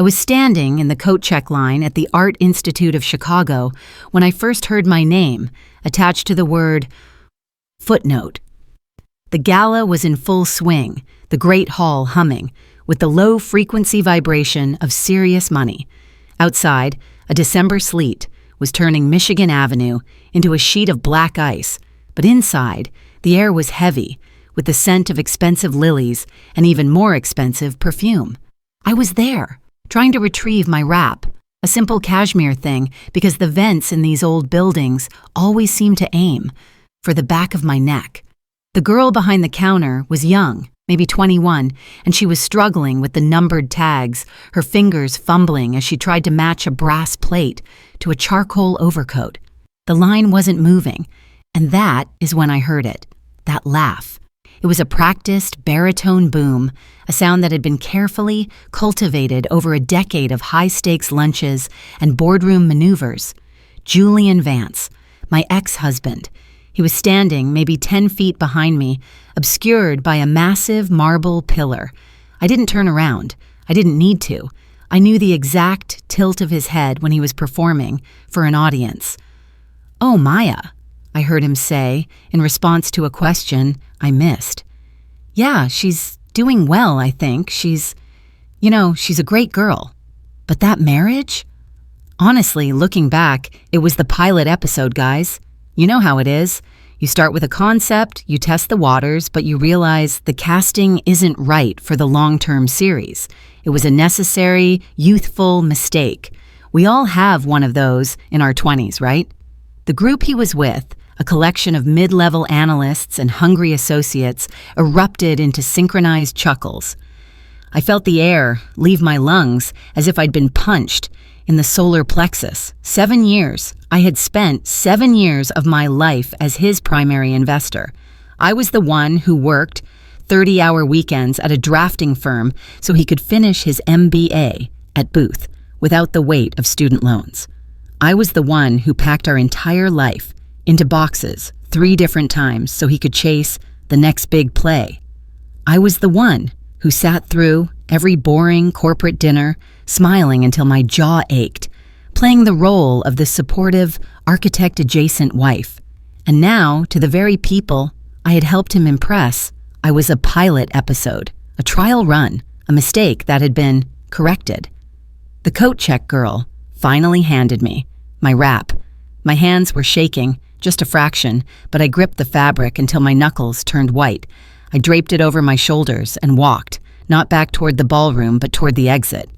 I was standing in the coat check line at the Art Institute of Chicago when I first heard my name attached to the word footnote. The gala was in full swing, the great hall humming, with the low-frequency vibration of serious money. Outside, a December sleet was turning Michigan Avenue into a sheet of black ice, but inside, the air was heavy, with the scent of expensive lilies and even more expensive perfume. I was there, trying to retrieve my wrap, a simple cashmere thing because the vents in these old buildings always seem to aim for the back of my neck. The girl behind the counter was young, maybe 21, and she was struggling with the numbered tags, her fingers fumbling as she tried to match a brass plate to a charcoal overcoat. The line wasn't moving, and that is when I heard it, that laugh. It was a practiced baritone boom, a sound that had been carefully cultivated over a decade of high-stakes lunches and boardroom maneuvers. Julian Vance, my ex-husband. He was standing maybe 10 feet behind me, obscured by a massive marble pillar. I didn't turn around. I didn't need to. I knew the exact tilt of his head when he was performing for an audience. "Oh, Maya," I heard him say in response to a question I missed. "Yeah, she's doing well, I think. She's a great girl. But that marriage?" Honestly, looking back, it was the pilot episode, guys. You know how it is. You start with a concept, you test the waters, but you realize the casting isn't right for the long-term series. It was a necessary, youthful mistake. We all have one of those in our 20s, right? The group he was with, a collection of mid-level analysts and hungry associates, erupted into synchronized chuckles. I felt the air leave my lungs as if I'd been punched in the solar plexus. 7 years. I had spent 7 years of my life as his primary investor. I was the one who worked 30-hour weekends at a drafting firm so he could finish his MBA at Booth without the weight of student loans. I was the one who packed our entire life into boxes 3 different times so he could chase the next big play. I was the one who sat through every boring corporate dinner, smiling until my jaw ached, playing the role of the supportive, architect-adjacent wife. And now, to the very people I had helped him impress, I was a pilot episode, a trial run, a mistake that had been corrected. The coat check girl finally handed me my wrap. My hands were shaking, just a fraction, but I gripped the fabric until my knuckles turned white. I draped it over my shoulders and walked, not back toward the ballroom, but toward the exit.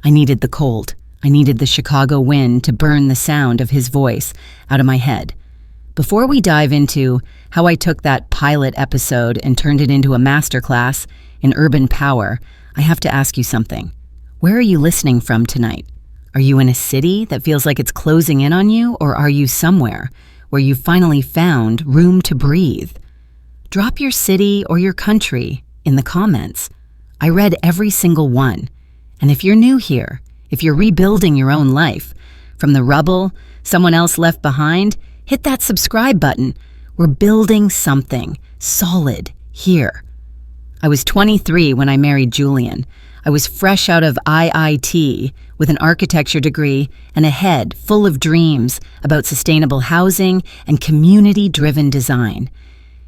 I needed the cold. I needed the Chicago wind to burn the sound of his voice out of my head. Before we dive into how I took that pilot episode and turned it into a masterclass in urban power, I have to ask you something. Where are you listening from tonight? Are you in a city that feels like it's closing in on you, or are you somewhere where you finally found room to breathe? Drop your city or your country in the comments. I read every single one. And if you're new here, if you're rebuilding your own life, from the rubble someone else left behind, hit that subscribe button. We're building something solid here. I was 23 when I married Julian. I was fresh out of IIT with an architecture degree and a head full of dreams about sustainable housing and community-driven design.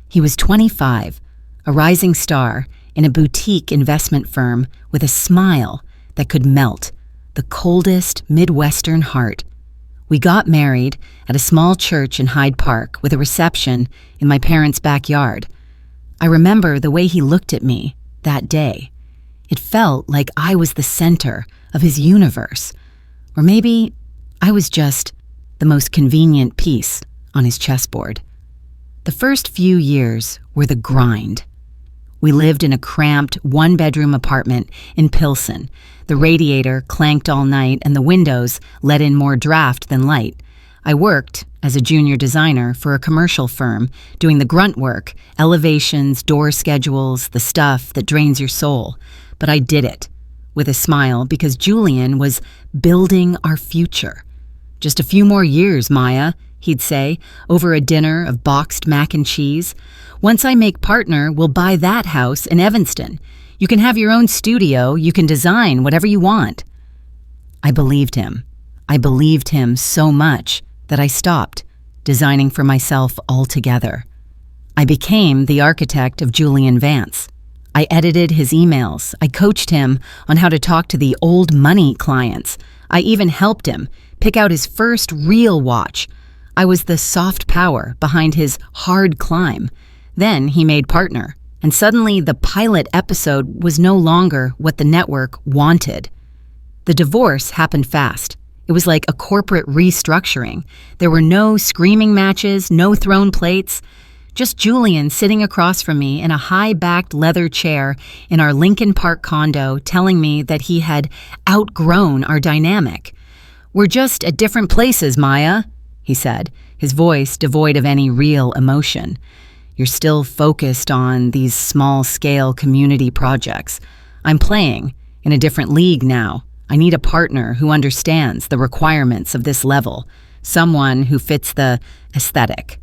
He was 25, a rising star in a boutique investment firm with a smile that could melt the coldest Midwestern heart. We got married at a small church in Hyde Park with a reception in my parents' backyard. I remember the way he looked at me that day. It felt like I was the center of his universe. Or maybe I was just the most convenient piece on his chessboard. The first few years were the grind. We lived in a cramped one-bedroom apartment in Pilsen. The radiator clanked all night and the windows let in more draft than light. I worked as a junior designer for a commercial firm, doing the grunt work, elevations, door schedules, the stuff that drains your soul. But I did it with a smile because Julian was building our future. "Just a few more years, Maya," he'd say, over a dinner of boxed mac and cheese. "Once I make partner, we'll buy that house in Evanston. You can have your own studio, you can design whatever you want." I believed him. I believed him so much that I stopped designing for myself altogether. I became the architect of Julian Vance. I edited his emails. I coached him on how to talk to the old money clients. I even helped him pick out his first real watch. I was the soft power behind his hard climb. Then he made partner, and suddenly the pilot episode was no longer what the network wanted. The divorce happened fast. It was like a corporate restructuring. There were no screaming matches, no thrown plates, just Julian sitting across from me in a high-backed leather chair in our Lincoln Park condo telling me that he had outgrown our dynamic. "We're just at different places, Maya," he said, his voice devoid of any real emotion. "You're still focused on these small-scale community projects. I'm playing in a different league now. I need a partner who understands the requirements of this level, someone who fits the aesthetic."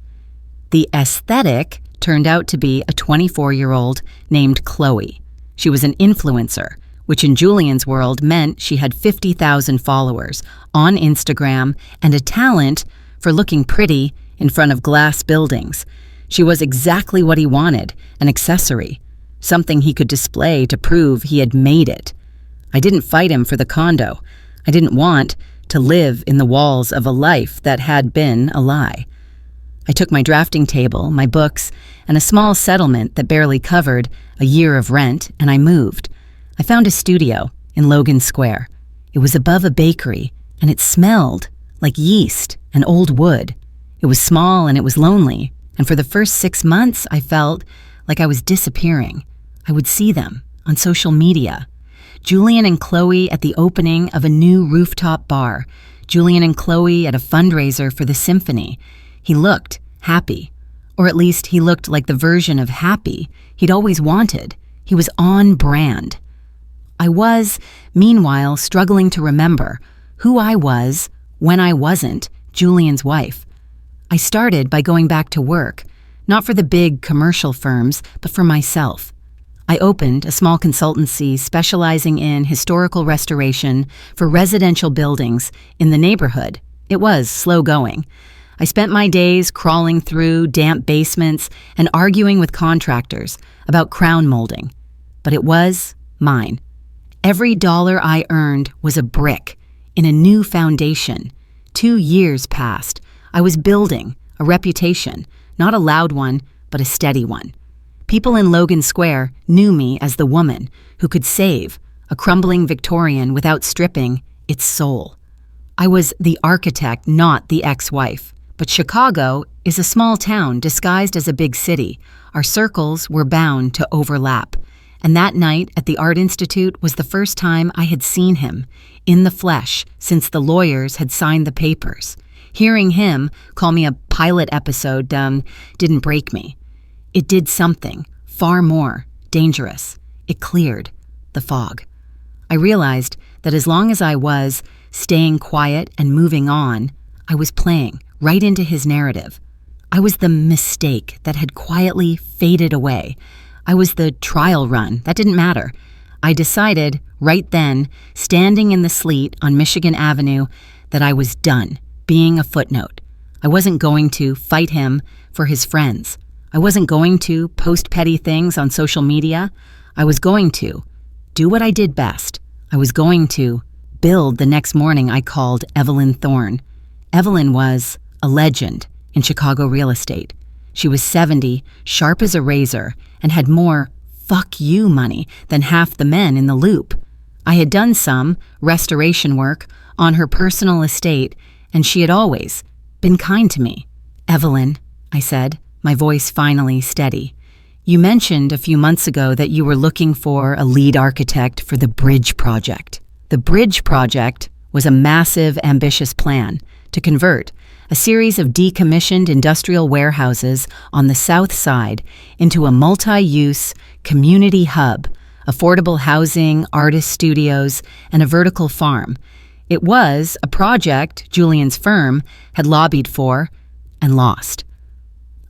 The aesthetic turned out to be a 24-year-old named Chloe. She was an influencer, which in Julian's world meant she had 50,000 followers on Instagram and a talent for looking pretty in front of glass buildings. She was exactly what he wanted, an accessory, something he could display to prove he had made it. I didn't fight him for the condo. I didn't want to live in the walls of a life that had been a lie. I took my drafting table, my books, and a small settlement that barely covered a year of rent, and I moved. I found a studio in Logan Square. It was above a bakery, and it smelled like yeast and old wood. It was small and it was lonely, and for the first 6 months, I felt like I was disappearing. I would see them on social media. Julian and Chloe at the opening of a new rooftop bar. Julian and Chloe at a fundraiser for the symphony. He looked happy, or at least he looked like the version of happy he'd always wanted. He was on brand. I was, meanwhile, struggling to remember who I was when I wasn't Julian's wife. I started by going back to work, not for the big commercial firms, but for myself. I opened a small consultancy specializing in historical restoration for residential buildings in the neighborhood. It was slow going. I spent my days crawling through damp basements and arguing with contractors about crown molding. But it was mine. Every dollar I earned was a brick in a new foundation. 2 years passed. I was building a reputation, not a loud one, but a steady one. People in Logan Square knew me as the woman who could save a crumbling Victorian without stripping its soul. I was the architect, not the ex-wife. But Chicago is a small town disguised as a big city. Our circles were bound to overlap. And that night at the Art Institute was the first time I had seen him in the flesh since the lawyers had signed the papers. Hearing him call me a pilot episode didn't break me. It did something far more dangerous. It cleared the fog. I realized that as long as I was staying quiet and moving on, I was playing right into his narrative. I was the mistake that had quietly faded away. I was the trial run. That didn't matter. I decided right then, standing in the sleet on Michigan Avenue, that I was done being a footnote. I wasn't going to fight him for his friends. I wasn't going to post petty things on social media. I was going to do what I did best. I was going to build the next morning I called Evelyn Thorne. Evelyn was a legend in Chicago real estate. She was 70, sharp as a razor, and had more fuck you money than half the men in the loop. I had done some restoration work on her personal estate, and she had always been kind to me. "Evelyn," I said, my voice finally steady, "you mentioned a few months ago that you were looking for a lead architect for the Bridge Project." The Bridge Project was a massive, ambitious plan to convert a series of decommissioned industrial warehouses on the south side into a multi-use community hub, affordable housing, artist studios, and a vertical farm. It was a project Julian's firm had lobbied for and lost.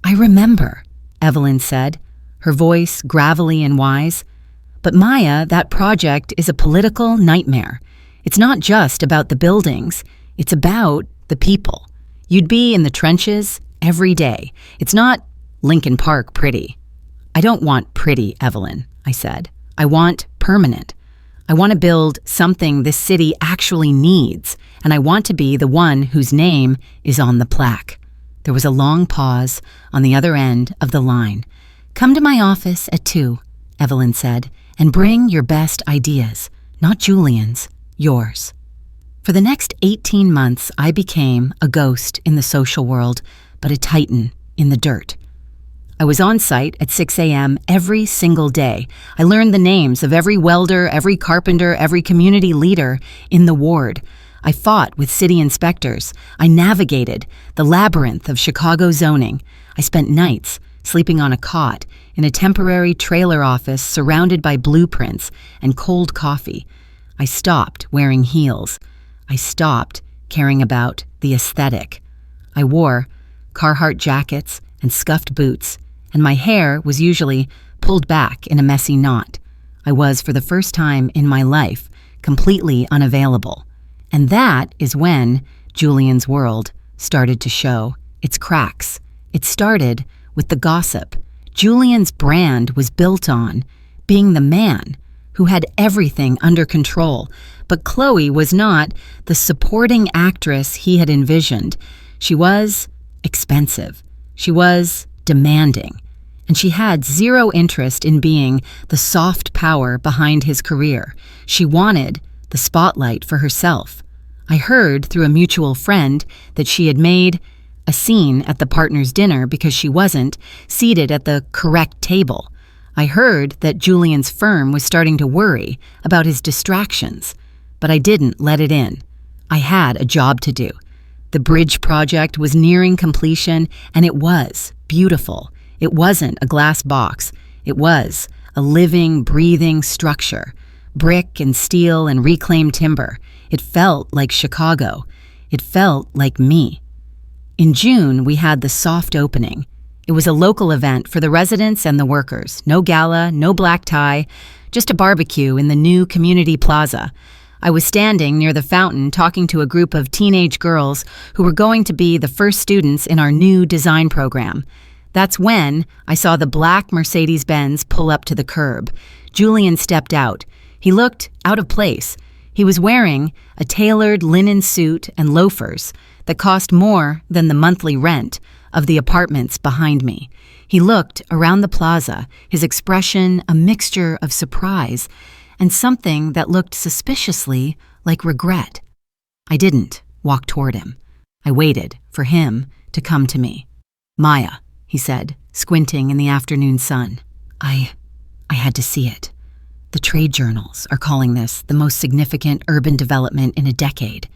"I remember," Evelyn said, her voice gravelly and wise. "But Maya, that project is a political nightmare. It's not just about the buildings, it's about the people. You'd be in the trenches every day. It's not Lincoln Park pretty. I don't want pretty, Evelyn, I said. I want permanent. I want to build something this city actually needs, and I want to be the one whose name is on the plaque. There was a long pause on the other end of the line. Come to my office at 2, Evelyn said, and bring your best ideas, not Julian's, yours. For the next 18 months, I became a ghost in the social world, but a titan in the dirt. I was on site at 6 a.m. every single day. I learned the names of every welder, every carpenter, every community leader in the ward. I fought with city inspectors. I navigated the labyrinth of Chicago zoning. I spent nights sleeping on a cot in a temporary trailer office surrounded by blueprints and cold coffee. I stopped wearing heels. I stopped caring about the aesthetic. I wore Carhartt jackets and scuffed boots, and my hair was usually pulled back in a messy knot. I was, for the first time in my life, completely unavailable. And that is when Julian's world started to show its cracks. It started with the gossip. Julian's brand was built on being the man who had everything under control, but Chloe was not the supporting actress he had envisioned. She was expensive. She was demanding, and she had zero interest in being the soft power behind his career. She wanted the spotlight for herself. I heard through a mutual friend that she had made a scene at the partners' dinner because she wasn't seated at the correct table. I heard that Julian's firm was starting to worry about his distractions, but I didn't let it in. I had a job to do. The bridge project was nearing completion, and it was beautiful. It wasn't a glass box. It was a living, breathing structure. Brick and steel and reclaimed timber. It felt like Chicago. It felt like me. In June, we had the soft opening. It was a local event for the residents and the workers. No gala, no black tie, just a barbecue in the new community plaza. I was standing near the fountain talking to a group of teenage girls who were going to be the first students in our new design program. That's when I saw the black Mercedes-Benz pull up to the curb. Julian stepped out. He looked out of place. He was wearing a tailored linen suit and loafers that cost more than the monthly rent of the apartments behind me. He looked around the plaza, his expression a mixture of surprise and something that looked suspiciously like regret. I didn't walk toward him. I waited for him to come to me. Maya, he said, squinting in the afternoon sun. I had to see it. The trade journals are calling this the most significant urban development in a decade.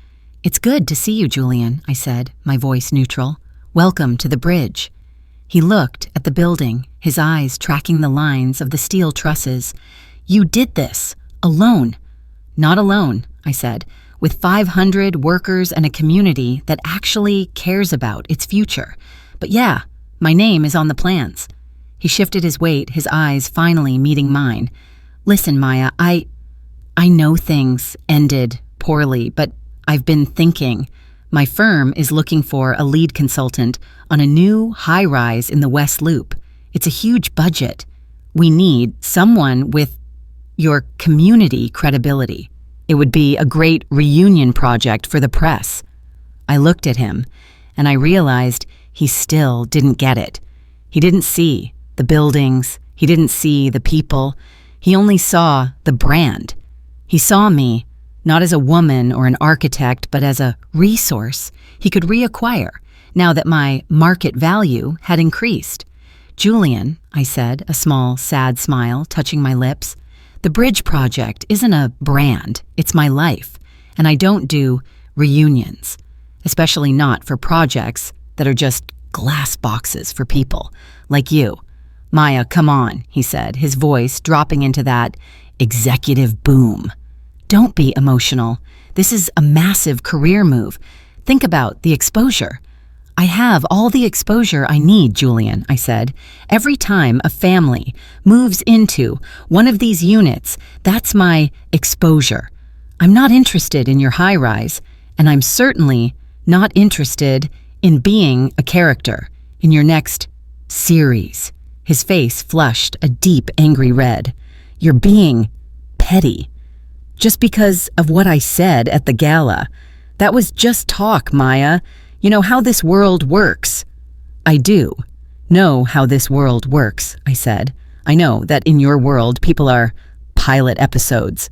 It's good to see you, Julian, I said, my voice neutral. Welcome to the bridge. He looked at the building, his eyes tracking the lines of the steel trusses. You did this, alone. Not alone, I said, with 500 workers and a community that actually cares about its future. But yeah, my name is on the plans. He shifted his weight, his eyes finally meeting mine. Listen, Maya, I know things ended poorly, but I've been thinking. My firm is looking for a lead consultant on a new high-rise in the West Loop. It's a huge budget. We need someone with your community credibility. It would be a great reunion project for the press. I looked at him, and I realized he still didn't get it. He didn't see the buildings. He didn't see the people. He only saw the brand. He saw me not as a woman or an architect, but as a resource he could reacquire now that my market value had increased. Julian, I said, a small, sad smile touching my lips, the bridge project isn't a brand, it's my life, and I don't do reunions, especially not for projects that are just glass boxes for people like you. Maya, come on, he said, his voice dropping into that executive boom. Don't be emotional. This is a massive career move. Think about the exposure. I have all the exposure I need, Julian, I said. Every time a family moves into one of these units, that's my exposure. I'm not interested in your high-rise, and I'm certainly not interested in being a character in your next series. His face flushed a deep, angry red. You're being petty. Just because of what I said at the gala. That was just talk, Maya. You know how this world works. I do know how this world works, I said. I know that in your world, people are pilot episodes.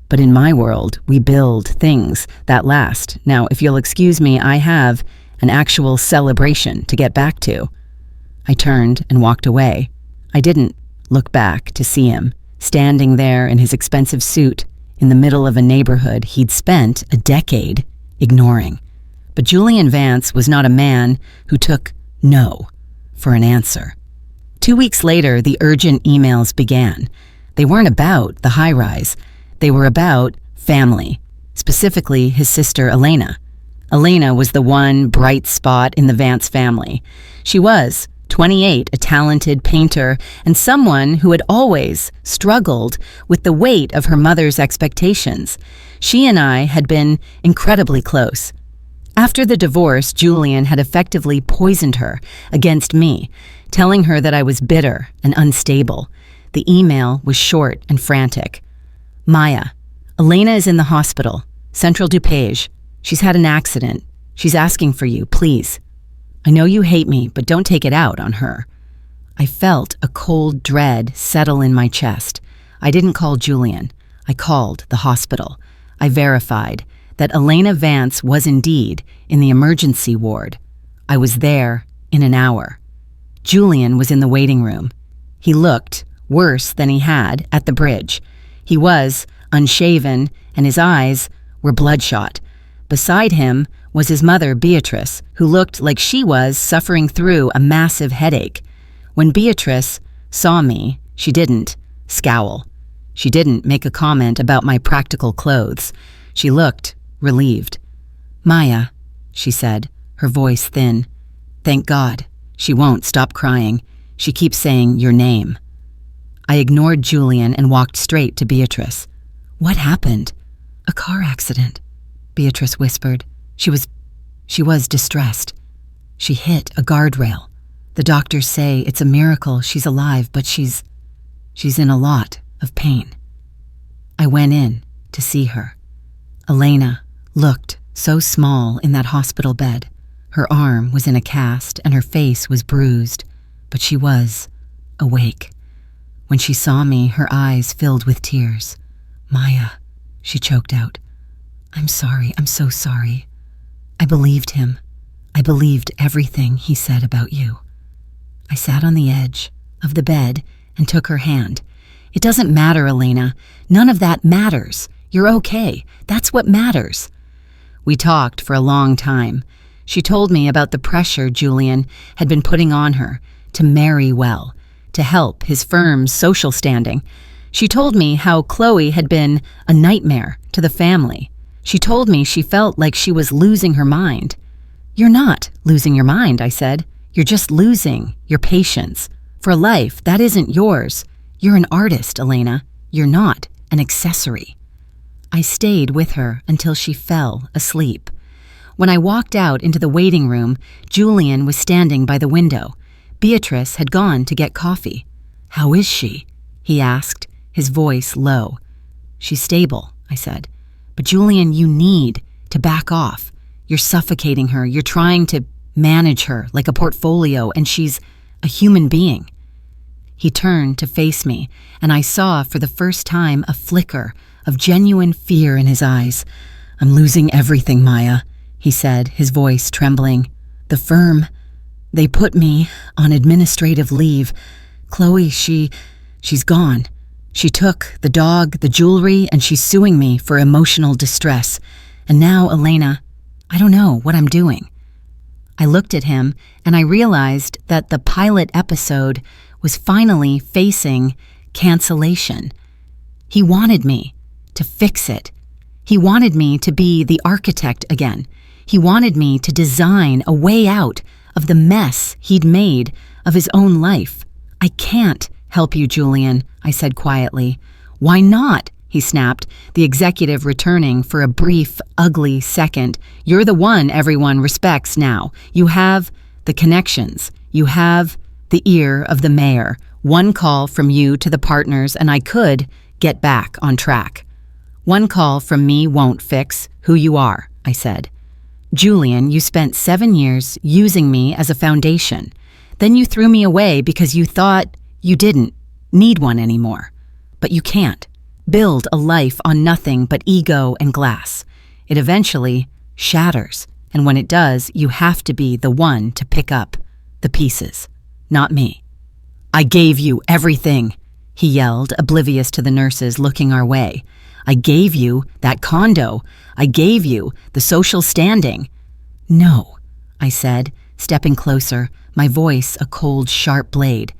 But in my world, we build things that last. Now, if you'll excuse me, I have an actual celebration to get back to. I turned and walked away. I didn't look back to see him, standing there in his expensive suit in the middle of a neighborhood he'd spent a decade ignoring. But Julian Vance was not a man who took no for an answer. 2 weeks later, the urgent emails began. They weren't about the high-rise. They were about family, specifically his sister Elena. Elena was the one bright spot in the Vance family. She was 28, a talented painter, and someone who had always struggled with the weight of her mother's expectations. She and I had been incredibly close. After the divorce, Julian had effectively poisoned her against me, telling her that I was bitter and unstable. The email was short and frantic. Maya, Elena is in the hospital, Central DuPage. She's had an accident. She's asking for you, please. I know you hate me, but don't take it out on her. I felt a cold dread settle in my chest. I didn't call Julian. I called the hospital. I verified that Elena Vance was indeed in the emergency ward. I was there in an hour. Julian was in the waiting room. He looked worse than he had at the bridge. He was unshaven, and his eyes were bloodshot. Beside him was his mother, Beatrice, who looked like she was suffering through a massive headache. When Beatrice saw me, she didn't scowl. She didn't make a comment about my practical clothes. She looked relieved. Maya, she said, her voice thin. Thank God. She won't stop crying. She keeps saying your name. I ignored Julian and walked straight to Beatrice. What happened? A car accident, Beatrice whispered. She was distressed. She hit a guardrail. The doctors say it's a miracle she's alive, but she's in a lot of pain. I went in to see her. Elena looked so small in that hospital bed. Her arm was in a cast and her face was bruised, but she was awake. When she saw me, her eyes filled with tears. Maya, she choked out. I'm sorry, I'm so sorry. I believed him. I believed everything he said about you. I sat on the edge of the bed and took her hand. It doesn't matter, Elena. None of that matters. You're okay. That's what matters. We talked for a long time. She told me about the pressure Julian had been putting on her to marry well, to help his firm's social standing. She told me how Chloe had been a nightmare to the family. She told me she felt like she was losing her mind. You're not losing your mind, I said. You're just losing your patience. For life, that isn't yours. You're an artist, Elena. You're not an accessory. I stayed with her until she fell asleep. When I walked out into the waiting room, Julian was standing by the window. Beatrice had gone to get coffee. How is she? He asked, his voice low. She's stable, I said. But Julian, you need to back off. You're suffocating her. You're trying to manage her like a portfolio, and she's a human being. He turned to face me, and I saw for the first time a flicker of genuine fear in his eyes. I'm losing everything, Maya, he said, his voice trembling. The firm, they put me on administrative leave. Chloe, she's gone. She took the dog, the jewelry, and she's suing me for emotional distress. And now, Elena, I don't know what I'm doing. I looked at him, and I realized that the pilot episode was finally facing cancellation. He wanted me to fix it. He wanted me to be the architect again. He wanted me to design a way out of the mess he'd made of his own life. I can't help you, Julian, I said quietly. Why not? he snapped, the executive returning for a brief, ugly second. You're the one everyone respects now. You have the connections. You have the ear of the mayor. One call from you to the partners and I could get back on track. One call from me won't fix who you are, I said. Julian, you spent 7 years using me as a foundation. Then you threw me away because you thought you didn't need one anymore. But you can't build a life on nothing but ego and glass. It eventually shatters, and when it does, you have to be the one to pick up the pieces, not me. I gave you everything, he yelled, oblivious to the nurses looking our way. I gave you that condo. I gave you the social standing. No, I said, stepping closer, my voice a cold, sharp blade.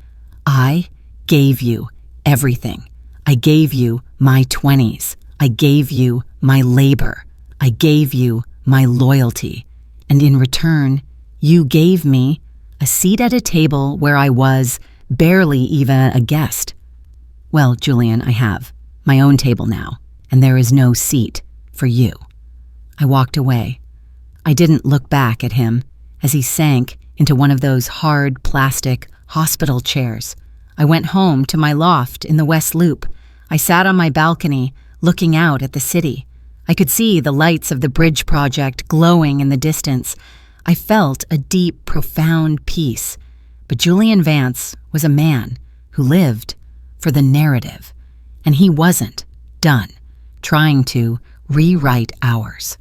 I gave you everything. I gave you my 20s. I gave you my labor. I gave you my loyalty. And in return, you gave me a seat at a table where I was barely even a guest. Well, Julian, I have my own table now, and there is no seat for you. I walked away. I didn't look back at him as he sank into one of those hard plastic hospital chairs. I went home to my loft in the West Loop. I sat on my balcony, looking out at the city. I could see the lights of the bridge project glowing in the distance. I felt a deep, profound peace. But Julian Vance was a man who lived for the narrative, and he wasn't done trying to rewrite ours.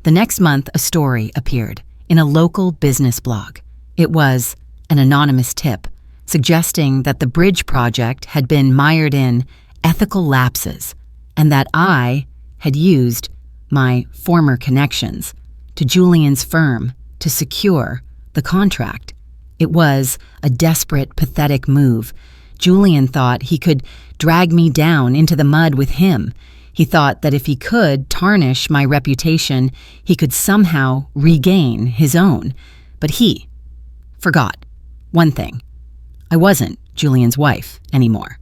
The next month, a story appeared in a local business blog. It was an anonymous tip suggesting that the bridge project had been mired in ethical lapses and that I had used my former connections to Julian's firm to secure the contract. It was a desperate, pathetic move. Julian thought he could drag me down into the mud with him. He thought that if he could tarnish my reputation, he could somehow regain his own. But he forgot one thing. I wasn't Julian's wife anymore.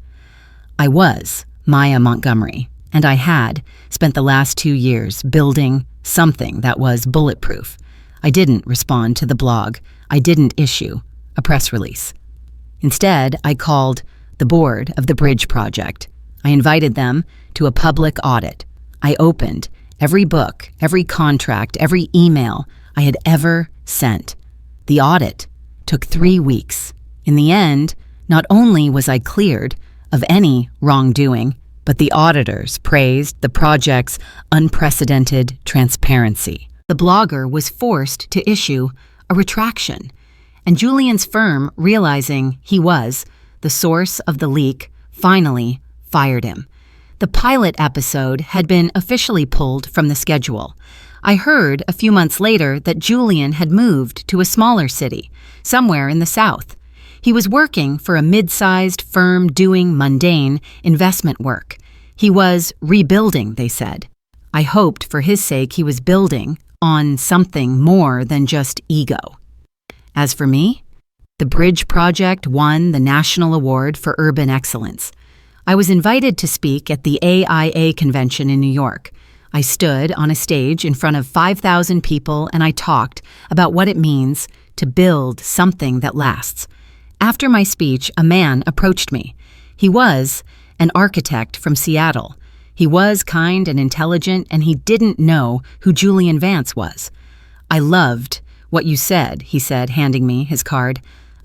I was Maya Montgomery, and I had spent the last 2 years building something that was bulletproof. I didn't respond to the blog. I didn't issue a press release. Instead, I called the board of the bridge project. I invited them to a public audit. I opened every book, every contract, every email I had ever sent. The audit took 3 weeks. In the end, not only was I cleared of any wrongdoing, but the auditors praised the project's unprecedented transparency. The blogger was forced to issue a retraction, and Julian's firm, realizing he was the source of the leak, finally fired him. The pilot episode had been officially pulled from the schedule. I heard a few months later that Julian had moved to a smaller city, somewhere in the South. He was working for a mid-sized firm doing mundane investment work. He was rebuilding, they said. I hoped for his sake he was building on something more than just ego. As for me, the Bridge Project won the National Award for Urban Excellence. I was invited to speak at the AIA convention in New York. I stood on a stage in front of 5,000 people and I talked about what it means to build something that lasts. After my speech, a man approached me. He was an architect from Seattle. He was kind and intelligent, and he didn't know who Julian Vance was. I loved what you said, he said, handing me his card,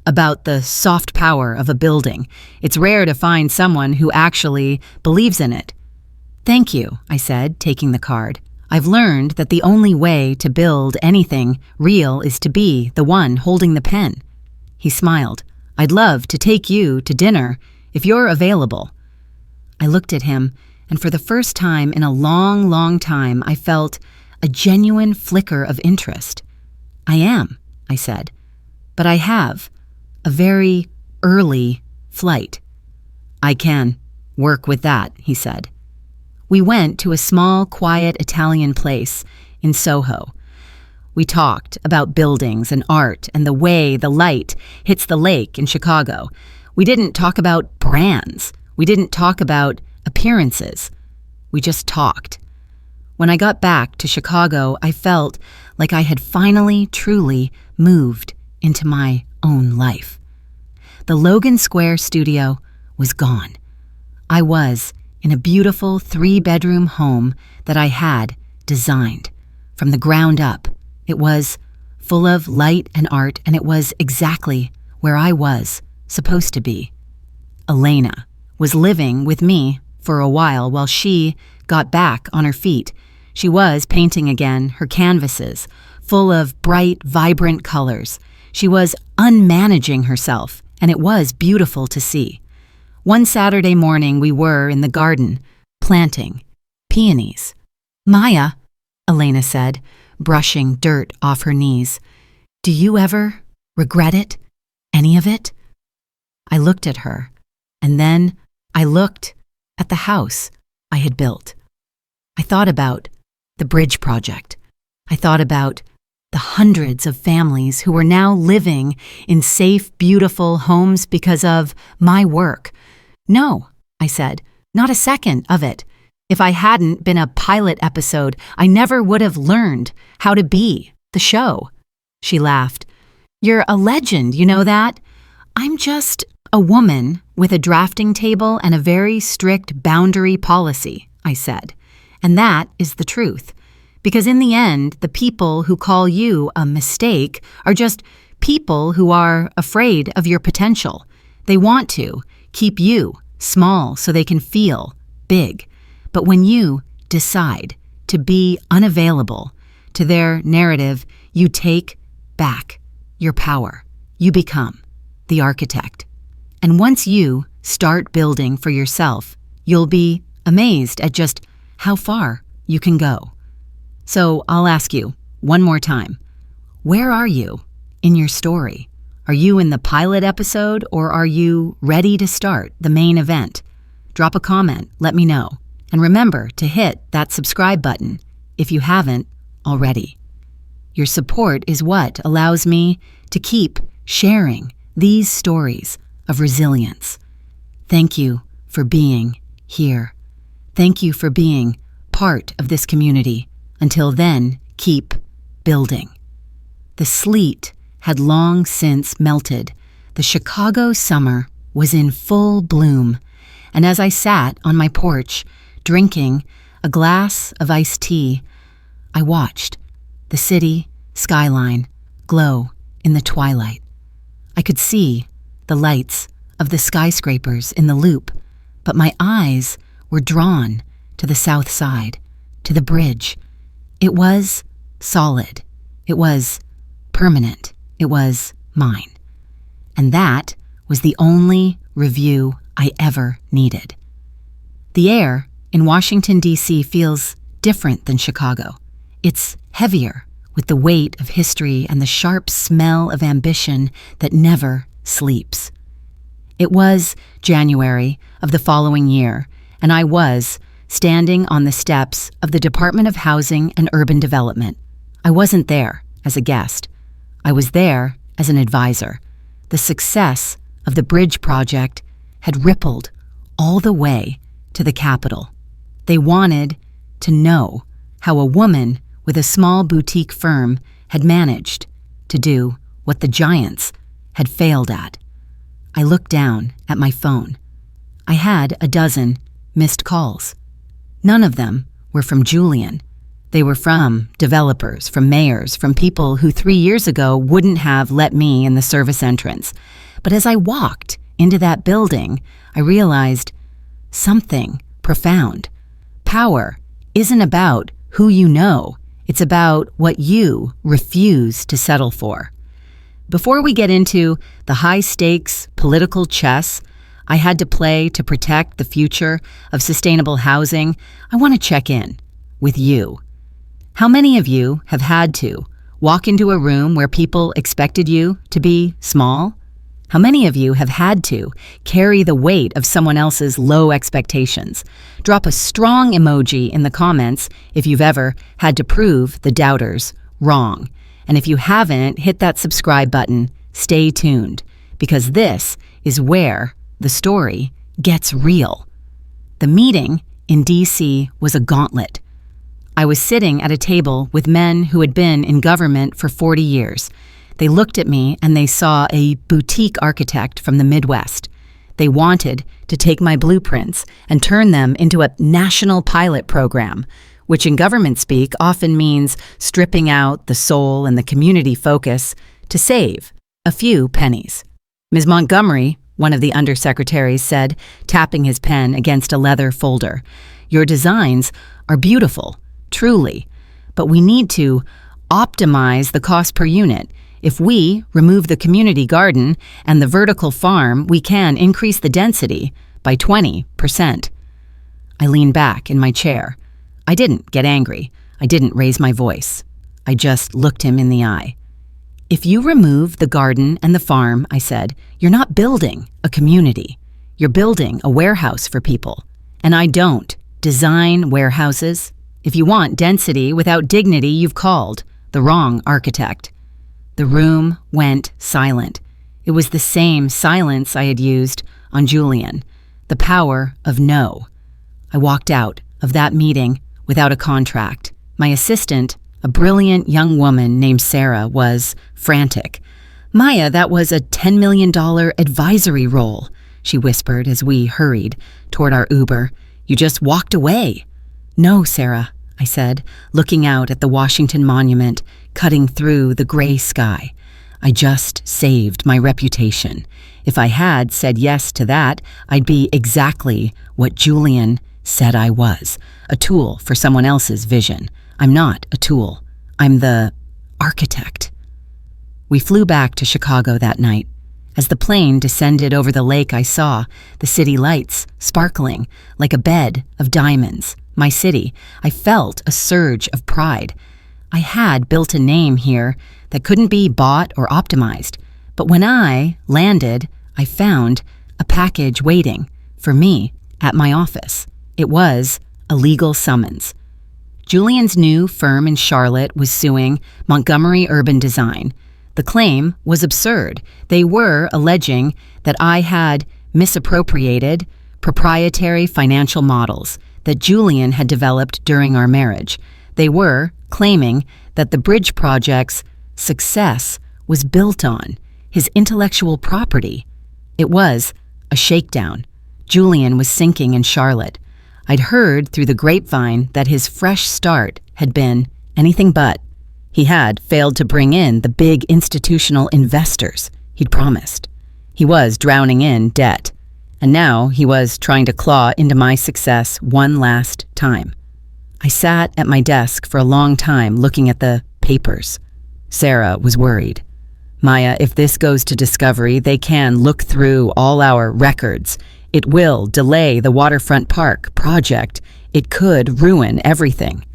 about the soft power of a building. It's rare to find someone who actually believes in it. Thank you, I said, taking the card. I've learned that the only way to build anything real is to be the one holding the pen. He smiled. I'd love to take you to dinner if you're available. I looked at him, and for the first time in a long, long time, I felt a genuine flicker of interest. I am, I said, but I have a very early flight. I can work with that, he said. We went to a small, quiet Italian place in Soho. We talked about buildings and art and the way the light hits the lake in Chicago. We didn't talk about brands. We didn't talk about appearances. We just talked. When I got back to Chicago, I felt like I had finally, truly moved into my own life. The Logan Square studio was gone. I was in a beautiful 3-bedroom home that I had designed from the ground up. It was full of light and art, and it was exactly where I was supposed to be. Elena was living with me for a while she got back on her feet. She was painting again, her canvases, full of bright, vibrant colors. She was unmanaging herself, and it was beautiful to see. One Saturday morning, we were in the garden, planting peonies. "Maya," Elena said, brushing dirt off her knees, "do you ever regret it? Any of it?" I looked at her, and then I looked at the house I had built. I thought about the bridge project. I thought about the hundreds of families who were now living in safe, beautiful homes because of my work. "No," I said, "not a second of it. If I hadn't been a pilot episode, I never would have learned how to be the show." She laughed. "You're a legend, you know that? I'm just a woman with a drafting table and a very strict boundary policy," I said. "And that is the truth. Because in the end, the people who call you a mistake are just people who are afraid of your potential. They want to keep you small so they can feel big. But when you decide to be unavailable to their narrative, you take back your power. You become the architect. And once you start building for yourself, you'll be amazed at just how far you can go. So I'll ask you one more time, where are you in your story? Are you in the pilot episode, or are you ready to start the main event? Drop a comment, let me know. And remember to hit that subscribe button if you haven't already. Your support is what allows me to keep sharing these stories of resilience. Thank you for being here. Thank you for being part of this community. Until then, keep building. The sleet had long since melted. The Chicago summer was in full bloom, and as I sat on my porch, drinking a glass of iced tea, I watched the city skyline glow in the twilight. I could see the lights of the skyscrapers in the loop, but my eyes were drawn to the south side, to the bridge. It was solid. It was permanent. It was mine. And that was the only review I ever needed. The air in Washington, D.C. feels different than Chicago. It's heavier with the weight of history and the sharp smell of ambition that never sleeps. It was January of the following year, and I was standing on the steps of the Department of Housing and Urban Development. I wasn't there as a guest. I was there as an advisor. The success of the bridge project had rippled all the way to the Capitol. They wanted to know how a woman with a small boutique firm had managed to do what the giants had failed at. I looked down at my phone. I had a dozen missed calls. None of them were from Julian. They were from developers, from mayors, from people who 3 years ago wouldn't have let me in the service entrance. But as I walked into that building, I realized something profound. Power isn't about who you know. It's about what you refuse to settle for. Before we get into the high-stakes political chess I had to play to protect the future of sustainable housing, I want to check in with you. How many of you have had to walk into a room where people expected you to be small? How many of you have had to carry the weight of someone else's low expectations? Drop a strong emoji in the comments if you've ever had to prove the doubters wrong. And if you haven't, hit that subscribe button. Stay tuned, because this is where the story gets real. The meeting in D.C. was a gauntlet. I was sitting at a table with men who had been in government for 40 years. They looked at me and they saw a boutique architect from the Midwest. They wanted to take my blueprints and turn them into a national pilot program, which in government speak often means stripping out the soul and the community focus to save a few pennies. Ms. Montgomery, one of the undersecretaries, said, tapping his pen against a leather folder, "Your designs are beautiful, truly, but we need to optimize the cost per unit. If we remove the community garden and the vertical farm, we can increase the density by 20%. I leaned back in my chair. I didn't get angry. I didn't raise my voice. I just looked him in the eye. If you remove the garden and the farm, I said, you're not building a community. You're building a warehouse for people. And I don't design warehouses. If you want density without dignity, you've called the wrong architect. The room went silent. It was the same silence I had used on Julian, the power of no. I walked out of that meeting without a contract. My assistant, a brilliant young woman named Sarah, was frantic. "Maya, that was a $10 million advisory role," she whispered as we hurried toward our Uber. "You just walked away." "No, Sarah," I said, looking out at the Washington Monument cutting through the gray sky. "I just saved my reputation. If I had said yes to that, I'd be exactly what Julian said I was, a tool for someone else's vision. I'm not a tool. I'm the architect." We flew back to Chicago that night. As the plane descended over the lake, I saw the city lights sparkling like a bed of diamonds. My city. I felt a surge of pride. I had built a name here that couldn't be bought or optimized. But when I landed, I found a package waiting for me at my office. It was a legal summons. Julian's new firm in Charlotte was suing Montgomery Urban Design. The claim was absurd. They were alleging that I had misappropriated proprietary financial models that Julian had developed during our marriage. They were claiming that the bridge project's success was built on his intellectual property. It was a shakedown. Julian was sinking in Charlotte. I'd heard through the grapevine that his fresh start had been anything but. He had failed to bring in the big institutional investors he'd promised. He was drowning in debt. And now he was trying to claw into my success one last time. I sat at my desk for a long time looking at the papers. Sarah was worried. "Maya, if this goes to discovery, they can look through all our records. It will delay the waterfront park project. It could ruin everything."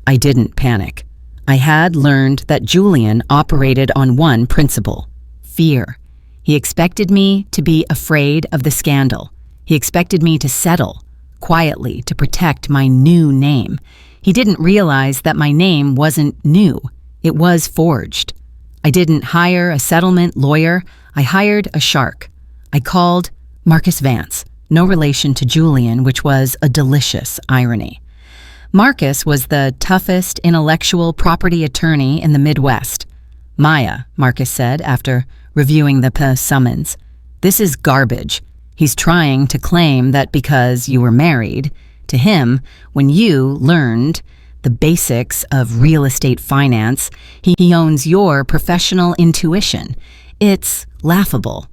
I didn't panic. I had learned that Julian operated on one principle: fear. He expected me to be afraid of the scandal. He expected me to settle quietly to protect my new name. He didn't realize that my name wasn't new. It was forged. I didn't hire a settlement lawyer. I hired a shark. I called Marcus Vance, no relation to Julian, which was a delicious irony. Marcus was the toughest intellectual property attorney in the Midwest. "Maya," Marcus said after reviewing the summons, "this is garbage. He's trying to claim that because you were married to him when you learned the basics of real estate finance, he owns your professional intuition. It's laughable."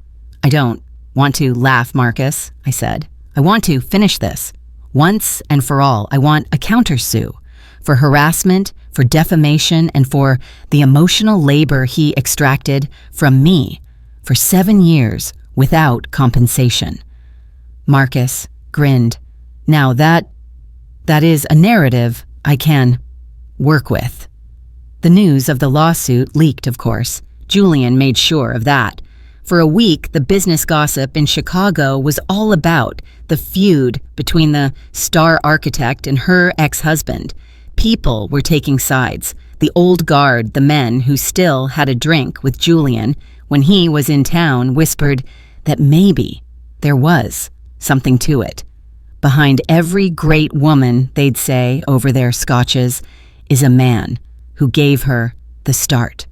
"I don't want to laugh, Marcus," I said. "I want to finish this. Once and for all, I want a countersue for harassment, for defamation, and for the emotional labor he extracted from me for 7 years without compensation." Marcus grinned. "Now that is a narrative I can work with." The news of the lawsuit leaked, of course. Julian made sure of that. For a week, the business gossip in Chicago was all about the feud between the star architect and her ex-husband. People were taking sides. The old guard, the men who still had a drink with Julian when he was in town, whispered that maybe there was something to it. Behind every great woman, they'd say over their scotches, is a man who gave her the start.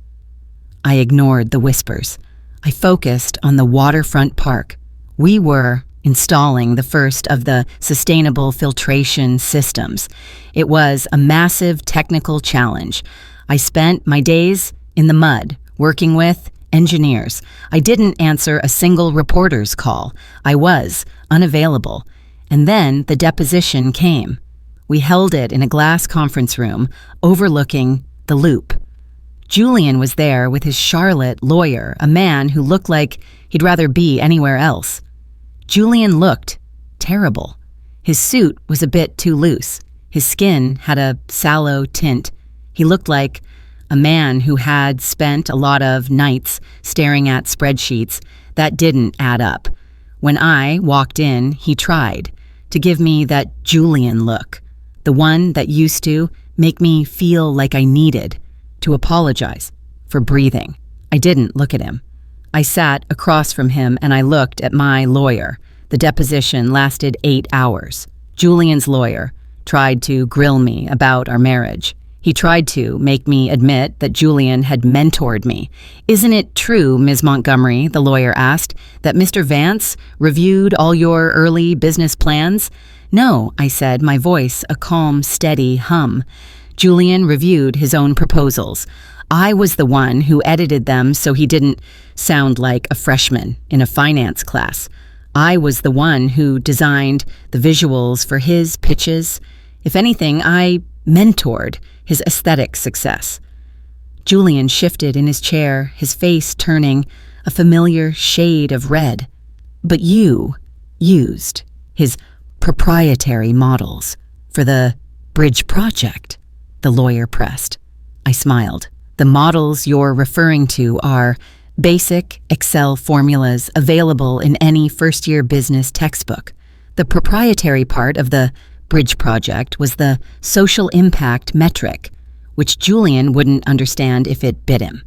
I ignored the whispers. I focused on the waterfront park. We were installing the first of the sustainable filtration systems. It was a massive technical challenge. I spent my days in the mud, working with engineers. I didn't answer a single reporter's call. I was unavailable. And then the deposition came. We held it in a glass conference room overlooking the Loop. Julian was there with his Charlotte lawyer, a man who looked like he'd rather be anywhere else. Julian looked terrible. His suit was a bit too loose. His skin had a sallow tint. He looked like a man who had spent a lot of nights staring at spreadsheets that didn't add up. When I walked in, he tried to give me that Julian look, the one that used to make me feel like I needed to apologize for breathing. I didn't look at him. I sat across from him and I looked at my lawyer. The deposition lasted 8 hours. Julian's lawyer tried to grill me about our marriage. He tried to make me admit that Julian had mentored me. "Isn't it true, Ms. Montgomery," the lawyer asked, "that Mr. Vance reviewed all your early business plans?" "No," I said, my voice a calm, steady hum. "Julian reviewed his own proposals. I was the one who edited them so he didn't sound like a freshman in a finance class. I was the one who designed the visuals for his pitches. If anything, I mentored his aesthetic success." Julian shifted in his chair, his face turning a familiar shade of red. "But you used his proprietary models for the bridge project," the lawyer pressed. I smiled. "The models you're referring to are basic Excel formulas available in any first-year business textbook. The proprietary part of the bridge project was the social impact metric, which Julian wouldn't understand if it bit him.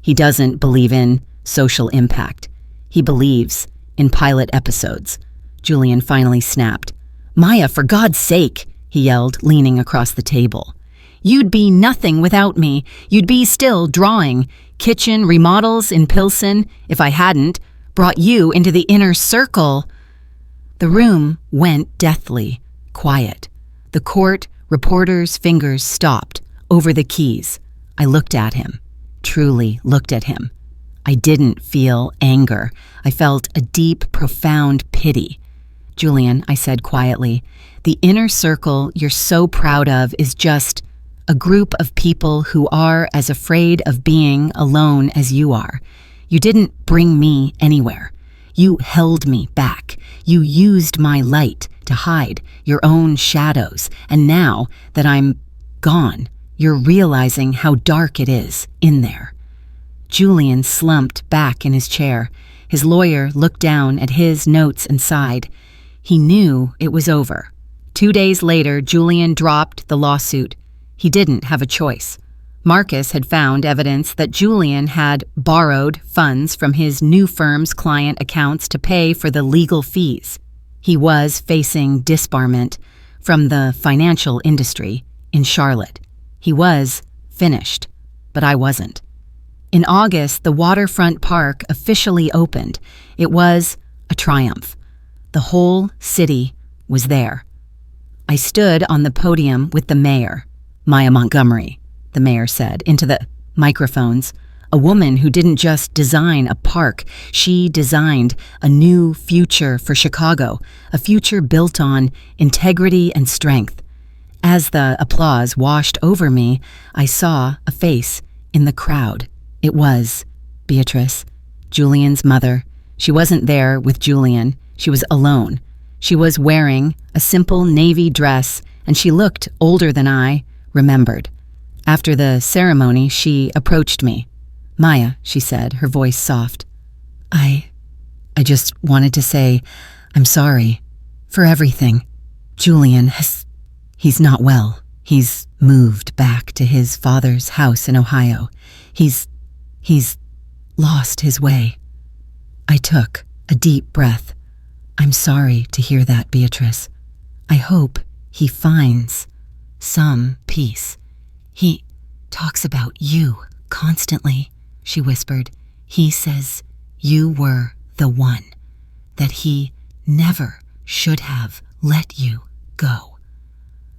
He doesn't believe in social impact. He believes in pilot episodes." Julian finally snapped. "Maya, for God's sake," he yelled, leaning across the table. "You'd be nothing without me. You'd be still drawing kitchen remodels in Pilsen if I hadn't brought you into the inner circle." The room went deathly quiet. The court reporter's fingers stopped over the keys. I looked at him, truly looked at him. I didn't feel anger. I felt a deep, profound pity. "Julian," I said quietly, "the inner circle you're so proud of is just a group of people who are as afraid of being alone as you are. You didn't bring me anywhere. You held me back. You used my light to hide your own shadows. And now that I'm gone, you're realizing how dark it is in there." Julian slumped back in his chair. His lawyer looked down at his notes and sighed. He knew it was over. 2 days later, Julian dropped the lawsuit. He didn't have a choice. Marcus had found evidence that Julian had borrowed funds from his new firm's client accounts to pay for the legal fees. He was facing disbarment from the financial industry in Charlotte. He was finished, but I wasn't. In August, the waterfront park officially opened. It was a triumph. The whole city was there. I stood on the podium with the mayor. "Maya Montgomery," the mayor said into the microphones, "a woman who didn't just design a park, she designed a new future for Chicago, a future built on integrity and strength." As the applause washed over me, I saw a face in the crowd. It was Beatrice, Julian's mother. She wasn't there with Julian. She was alone. She was wearing a simple navy dress, and she looked older than I remembered. After the ceremony, she approached me. "Maya," she said, her voice soft. I just wanted to say I'm sorry for everything. Julian he's not well. He's moved back to his father's house in Ohio. He's lost his way." I took a deep breath. "I'm sorry to hear that, Beatrice." I hope he finds some peace. He talks about you constantly, she whispered. He says you were the one, that he never should have let you go.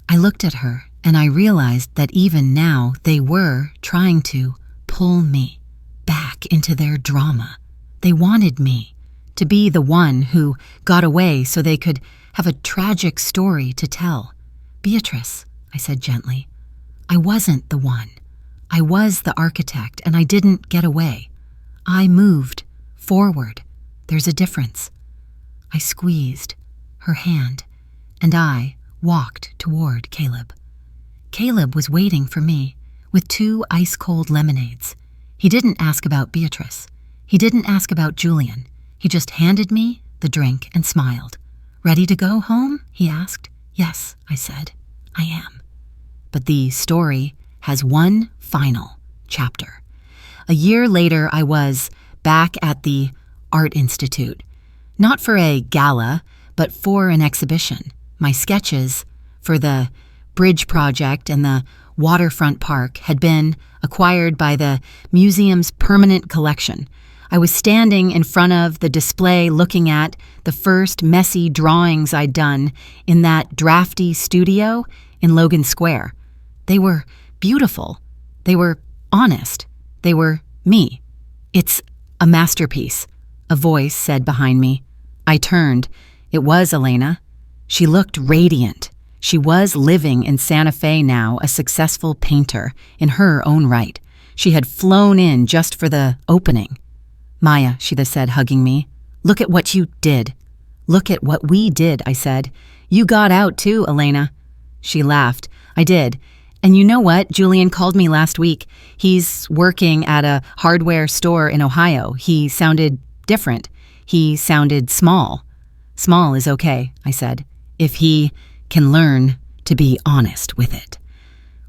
I looked at her and I realized that even now they were trying to pull me back into their drama. They wanted me to be the one who got away so they could have a tragic story to tell. Beatrice, I said gently, I wasn't the one. I was the architect and I didn't get away. I moved forward. There's a difference. I squeezed her hand and I walked toward Caleb. Caleb was waiting for me with 2 ice-cold lemonades. He didn't ask about Beatrice. He didn't ask about Julian. He just handed me the drink and smiled. Ready to go home? He asked. Yes, I said. I am. But the story has one final chapter. A year later, I was back at the Art Institute. Not for a gala, but for an exhibition. My sketches for the bridge project and the waterfront park had been acquired by the museum's permanent collection. I was standing in front of the display looking at the first messy drawings I'd done in that drafty studio in Logan Square. They were beautiful. They were honest. They were me. It's a masterpiece, a voice said behind me. I turned. It was Elena. She looked radiant. She was living in Santa Fe now, a successful painter in her own right. She had flown in just for the opening. Maya, she said, hugging me. Look at what you did. Look at what we did, I said. You got out too, Elena. She laughed. I did. And you know what? Julian called me last week. He's working at a hardware store in Ohio. He sounded different. He sounded small. Small is okay, I said, if he can learn to be honest with it.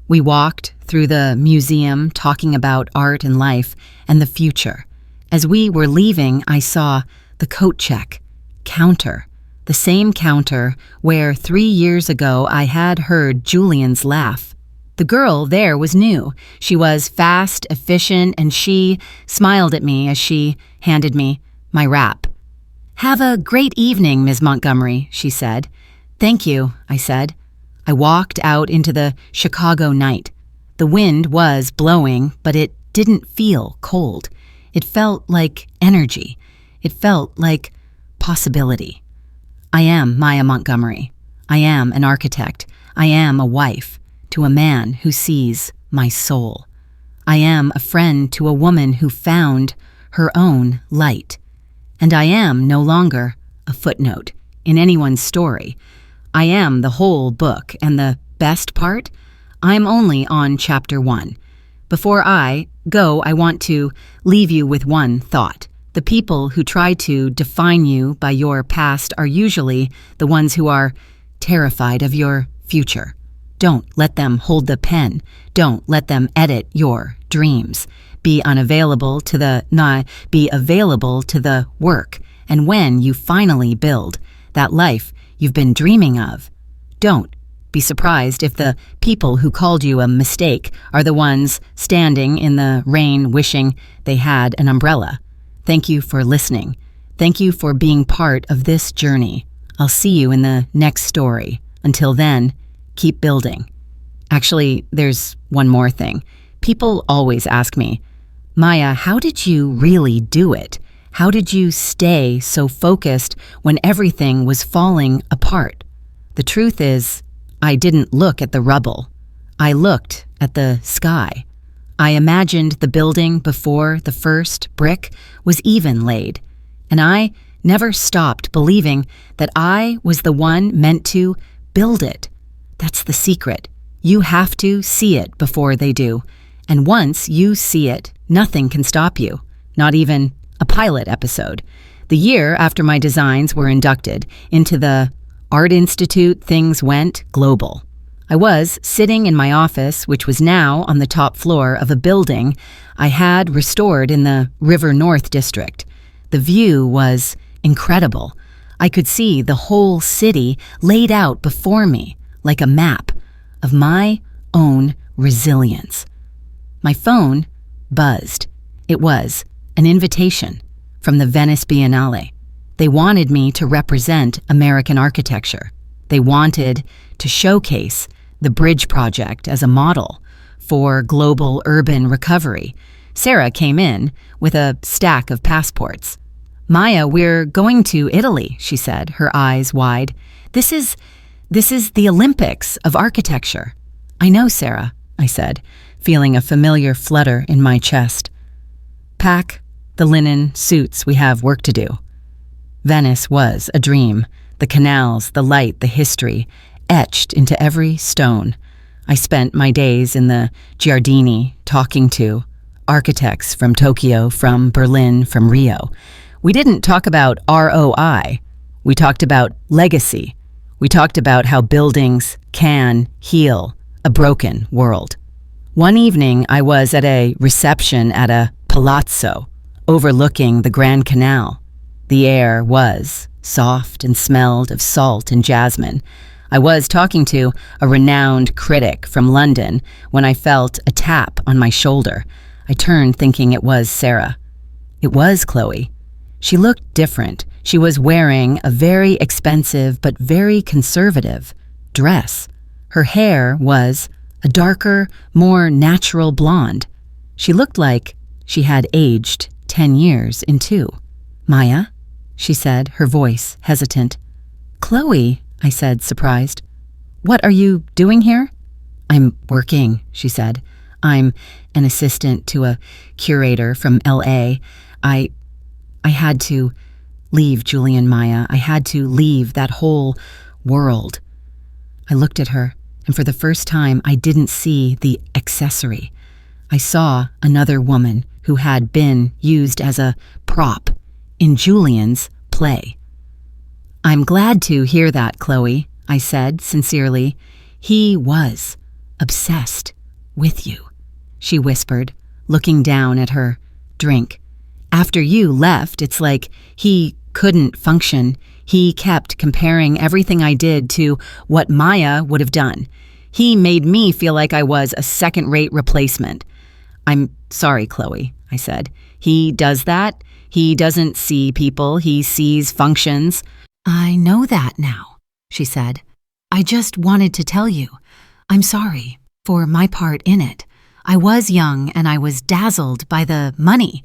We walked through the museum talking about art and life and the future. As we were leaving, I saw the coat check counter, the same counter where 3 years ago I had heard Julian's laugh. The girl there was new. She was fast, efficient, and she smiled at me as she handed me my wrap. Have a great evening, Ms. Montgomery, she said. Thank you, I said. I walked out into the Chicago night. The wind was blowing, but it didn't feel cold. It felt like energy. It felt like possibility. I am Maya Montgomery. I am an architect. I am a wife to a man who sees my soul. I am a friend to a woman who found her own light. And I am no longer a footnote in anyone's story. I am the whole book, and the best part? I'm only on chapter 1. Before I go, I want to leave you with one thought. The people who try to define you by your past are usually the ones who are terrified of your future. Don't let them hold the pen. Don't let them edit your dreams. Be available to the work. And when you finally build that life you've been dreaming of, don't be surprised if the people who called you a mistake are the ones standing in the rain wishing they had an umbrella. Thank you for listening. Thank you for being part of this journey. I'll see you in the next story. Until then, keep building. Actually, there's one more thing. People always ask me, Maya, how did you really do it? How did you stay so focused when everything was falling apart? The truth is, I didn't look at the rubble. I looked at the sky. I imagined the building before the first brick was even laid, and I never stopped believing that I was the one meant to build it. That's the secret. You have to see it before they do, and once you see it, nothing can stop you, not even a pilot episode. The year after my designs were inducted into the Art Institute, things went global. I was sitting in my office, which was now on the top floor of a building I had restored in the River North district. The view was incredible. I could see the whole city laid out before me like a map of my own resilience. My phone buzzed. It was an invitation from the Venice Biennale. They wanted me to represent American architecture. They wanted to showcase the bridge project as a model for global urban recovery. Sarah came in with a stack of passports. "Maya, we're going to Italy," she said, her eyes wide. This is the Olympics of architecture." "I know, Sarah," I said, feeling a familiar flutter in my chest. "Pack the linen suits, we have work to do." Venice was a dream. The canals, the light, the history, etched into every stone. I spent my days in the Giardini talking to architects from Tokyo, from Berlin, from Rio. We didn't talk about ROI. We talked about legacy. We talked about how buildings can heal a broken world. One evening, I was at a reception at a palazzo overlooking the Grand Canal. The air was soft and smelled of salt and jasmine. I was talking to a renowned critic from London when I felt a tap on my shoulder. I turned thinking it was Sarah. It was Chloe. She looked different. She was wearing a very expensive but very conservative dress. Her hair was a darker, more natural blonde. She looked like she had aged 10 years in two. "Maya?" she said, her voice hesitant. "Chloe," I said, surprised. "What are you doing here?" "I'm working," she said. "I'm an assistant to a curator from LA. I had to leave Julian, Maya. I had to leave that whole world." I looked at her, and for the first time, I didn't see the accessory. I saw another woman who had been used as a prop in Julian's play. "I'm glad to hear that, Chloe," I said sincerely. "He was obsessed with you," she whispered, looking down at her drink. "After you left, it's like he couldn't function. He kept comparing everything I did to what Maya would have done. He made me feel like I was a second-rate replacement." "I'm sorry, Chloe," I said. "He does that. He doesn't see people. He sees functions." "I know that now," she said. "I just wanted to tell you. I'm sorry for my part in it. I was young and I was dazzled by the money.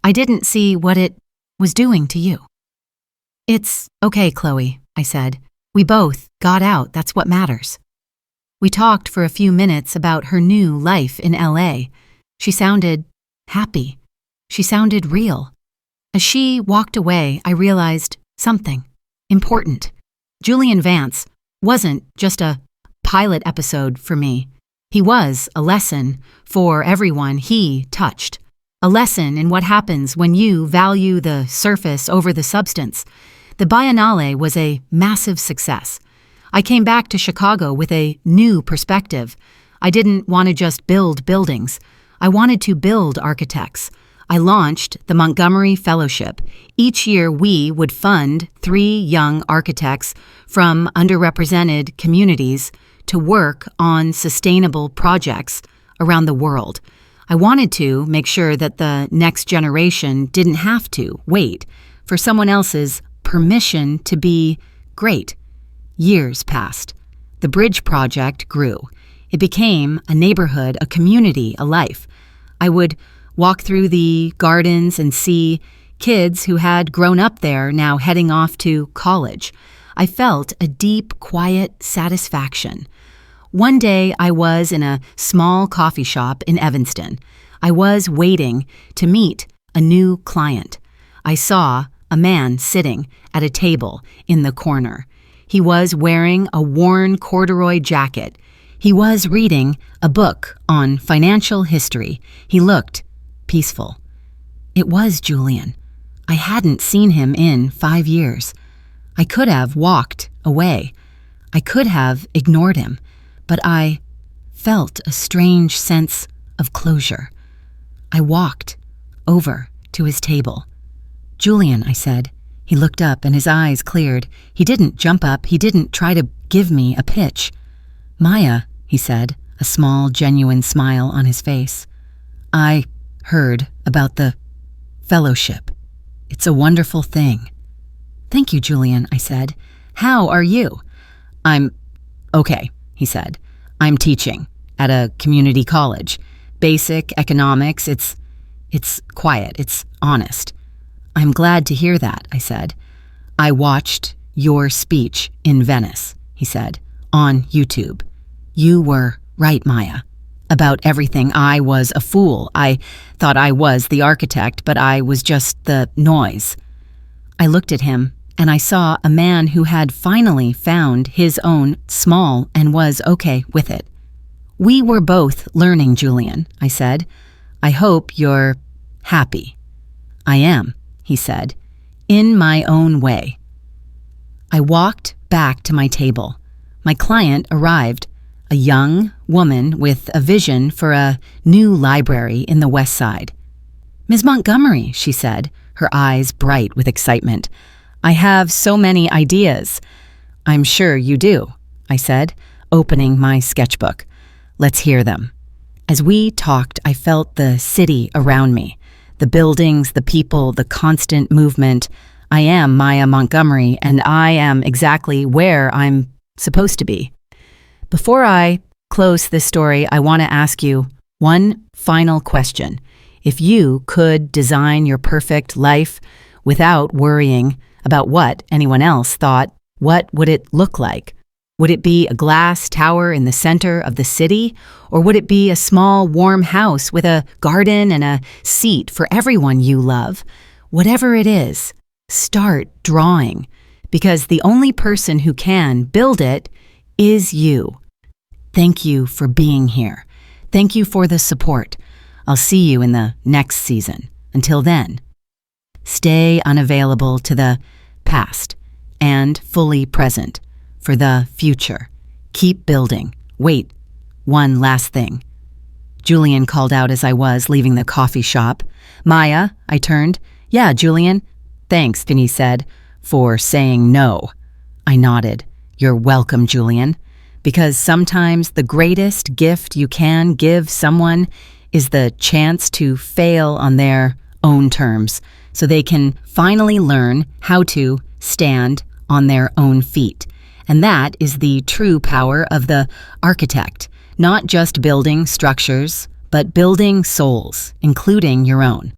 I didn't see what it was doing to you." "It's okay, Chloe," I said. "We both got out. That's what matters." We talked for a few minutes about her new life in LA. She sounded happy. She sounded real. As she walked away, I realized something important. Julian Vance wasn't just a pilot episode for me. He was a lesson for everyone he touched. A lesson in what happens when you value the surface over the substance. The Biennale was a massive success. I came back to Chicago with a new perspective. I didn't want to just build buildings. I wanted to build architects. I launched the Montgomery Fellowship. Each year we would fund 3 young architects from underrepresented communities to work on sustainable projects around the world. I wanted to make sure that the next generation didn't have to wait for someone else's permission to be great. Years passed. The bridge project grew. It became a neighborhood, a community, a life. I would walk through the gardens and see kids who had grown up there now heading off to college. I felt a deep, quiet satisfaction. One day I was in a small coffee shop in Evanston. I was waiting to meet a new client. I saw a man sitting at a table in the corner. He was wearing a worn corduroy jacket. He was reading a book on financial history. He looked peaceful. It was Julian. I hadn't seen him in 5 years. I could have walked away. I could have ignored him, but I felt a strange sense of closure. I walked over to his table. "Julian," I said, He looked up and his eyes cleared. He didn't jump up. He didn't try to give me a pitch. Maya, he said, a small, genuine smile on his face. I heard about the fellowship. It's a wonderful thing. Thank you, Julian, I said. How are you? I'm okay, he said. I'm teaching at a community college. Basic economics. It's quiet. It's honest. I'm glad to hear that, I said. I watched your speech in Venice, he said, on YouTube. You were right, Maya. About everything. I was a fool. I thought I was the architect, but I was just the noise. I looked at him, and I saw a man who had finally found his own small and was okay with it. We were both learning, Julian, I said. I hope you're happy. I am, he said, in my own way. I walked back to my table. My client arrived, a young woman with a vision for a new library in the West Side. Ms. Montgomery, she said, her eyes bright with excitement. I have so many ideas. I'm sure you do, I said, opening my sketchbook. Let's hear them. As we talked, I felt the city around me, the buildings, the people, the constant movement. I am Maya Montgomery, and I am exactly where I'm supposed to be. Before I close this story, I want to ask you one final question. If you could design your perfect life without worrying about what anyone else thought, what would it look like? Would it be a glass tower in the center of the city? Or would it be a small, warm house with a garden and a seat for everyone you love? Whatever it is, start drawing, because the only person who can build it is you. Thank you for being here. Thank you for the support. I'll see you in the next season. Until then, stay unavailable to the past and fully present for the future. Keep building. Wait, one last thing. Julian called out as I was leaving the coffee shop. Maya, I turned. Yeah, Julian. Thanks, Vinny said, for saying no. I nodded. You're welcome, Julian. Because sometimes the greatest gift you can give someone is the chance to fail on their own terms, so they can finally learn how to stand on their own feet. And that is the true power of the architect, not just building structures, but building souls, including your own.